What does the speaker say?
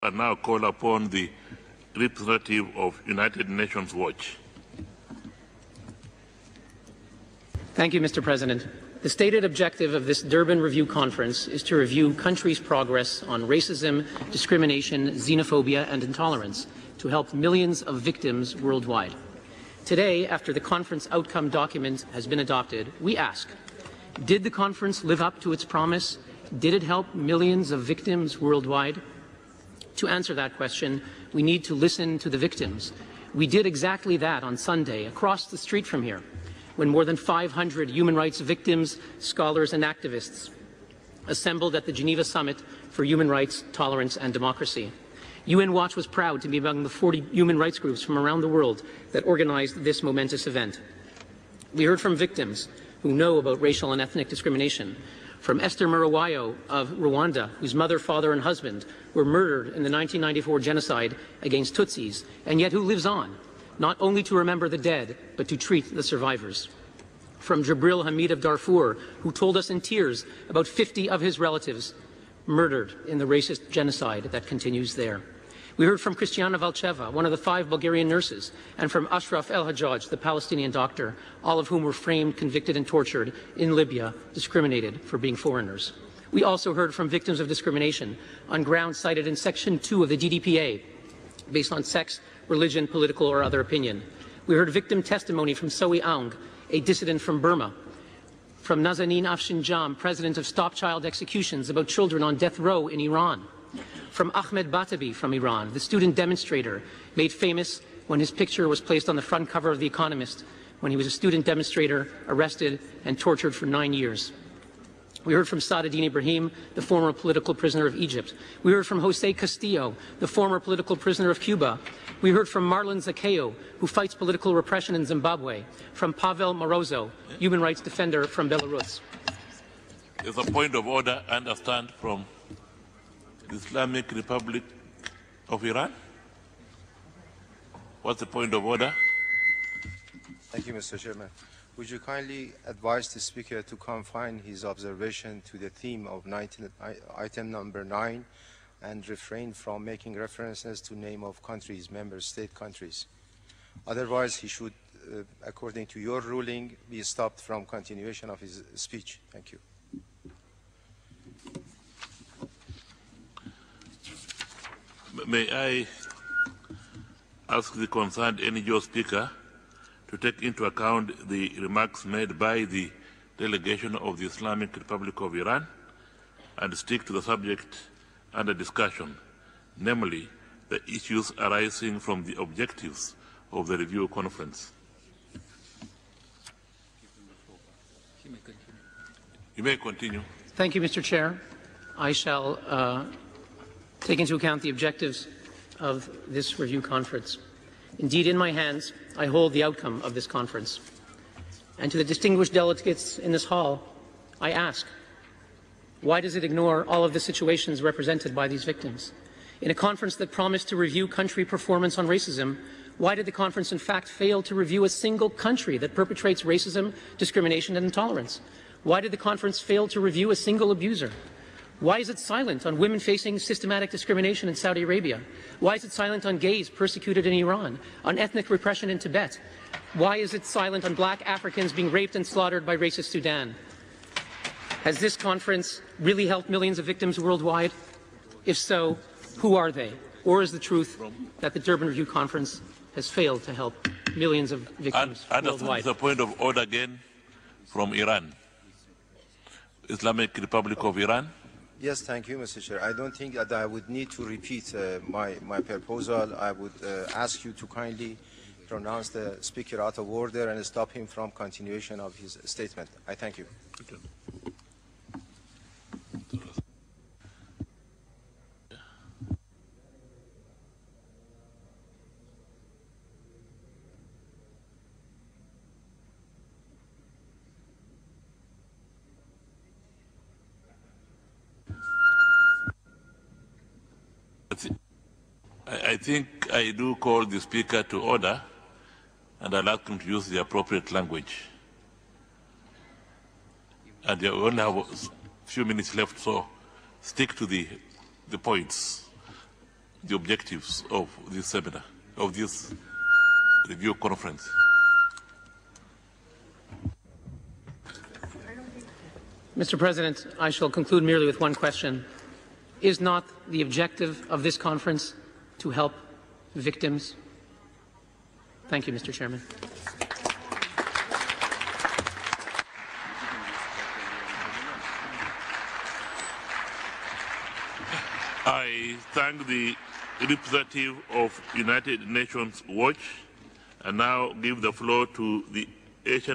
I now call upon the representative of United Nations Watch. Thank you, Mr. President. The stated objective of this Durban Review Conference is to review countries' progress on racism, discrimination, xenophobia, and intolerance to help millions of victims worldwide. Today, after the conference outcome document has been adopted, we ask, did the conference live up to its promise? Did it help millions of victims worldwide? To answer that question, we need to listen to the victims. We did exactly that on Sunday, across the street from here, when more than 500 human rights victims, scholars and activists assembled at the Geneva Summit for Human Rights, Tolerance and Democracy. UN Watch was proud to be among the 40 human rights groups from around the world that organized this momentous event. We heard from victims who know about racial and ethnic discrimination, from Esther Murawayo of Rwanda, whose mother, father and husband were murdered in the 1994 genocide against Tutsis, and yet who lives on, not only to remember the dead, but to treat the survivors. From Jibril Hamid of Darfur, who told us in tears about 50 of his relatives murdered in the racist genocide that continues there. We heard from Christiana Valcheva, one of the 5 Bulgarian nurses, and from Ashraf El-Hajjaj, the Palestinian doctor, all of whom were framed, convicted and tortured in Libya, discriminated for being foreigners. We also heard from victims of discrimination on grounds cited in Section 2 of the DDPA, based on sex, religion, political or other opinion. We heard victim testimony from Soe Aung, a dissident from Burma, from Nazanin Afshinjam, president of Stop Child Executions, about children on death row in Iran, from Ahmed Batabi from Iran, the student demonstrator made famous when his picture was placed on the front cover of The Economist when he was a student demonstrator arrested and tortured for 9 years. We heard from Saadetdin Ibrahim, the former political prisoner of Egypt. We heard from Jose Castillo, the former political prisoner of Cuba. We heard from Marlon Zakeo, who fights political repression in Zimbabwe, from Pavel Morozov, human rights defender from Belarus. There's a point of order, I understand, from the Islamic Republic of Iran. What's the point of order? Thank you, Mr. Chairman. Would you kindly advise the Speaker to confine his observation to the theme of item number 9 and refrain from making references to name of countries, member state countries? Otherwise, he should, according to your ruling, be stopped from continuation of his speech. Thank you. May I ask the concerned NGO speaker to take into account the remarks made by the delegation of the Islamic Republic of Iran and stick to the subject under discussion, namely the issues arising from the objectives of the review conference. You may continue. Thank you, Mr. Chair. I shall take into account the objectives of this review conference. Indeed, in my hands, I hold the outcome of this conference. And to the distinguished delegates in this hall, I ask, why does it ignore all of the situations represented by these victims? In a conference that promised to review country performance on racism, why did the conference in fact fail to review a single country that perpetrates racism, discrimination and intolerance? Why did the conference fail to review a single abuser? Why is it silent on women facing systematic discrimination in Saudi Arabia? Why is it silent on gays persecuted in Iran, on ethnic repression in Tibet? Why is it silent on black Africans being raped and slaughtered by racist Sudan? Has this conference really helped millions of victims worldwide? If so, who are they? Or is the truth that the Durban Review Conference has failed to help millions of victims worldwide? The point of order again from Iran. Islamic Republic of Iran. Yes, thank you, Mr. Chair. I don't think that I would need to repeat my proposal. I would ask you to kindly pronounce the Speaker out of order and stop him from continuation of his statement. I thank you. I think I do call the Speaker to order, and I'll ask him to use the appropriate language. And we only have a few minutes left, so stick to the points. the objectives of this seminar, of this review conference. Mr. President, I shall conclude merely with one question. Is not the objective of this conference to help victims? Thank you, Mr. Chairman. I thank the representative of United Nations Watch and now give the floor to the Asian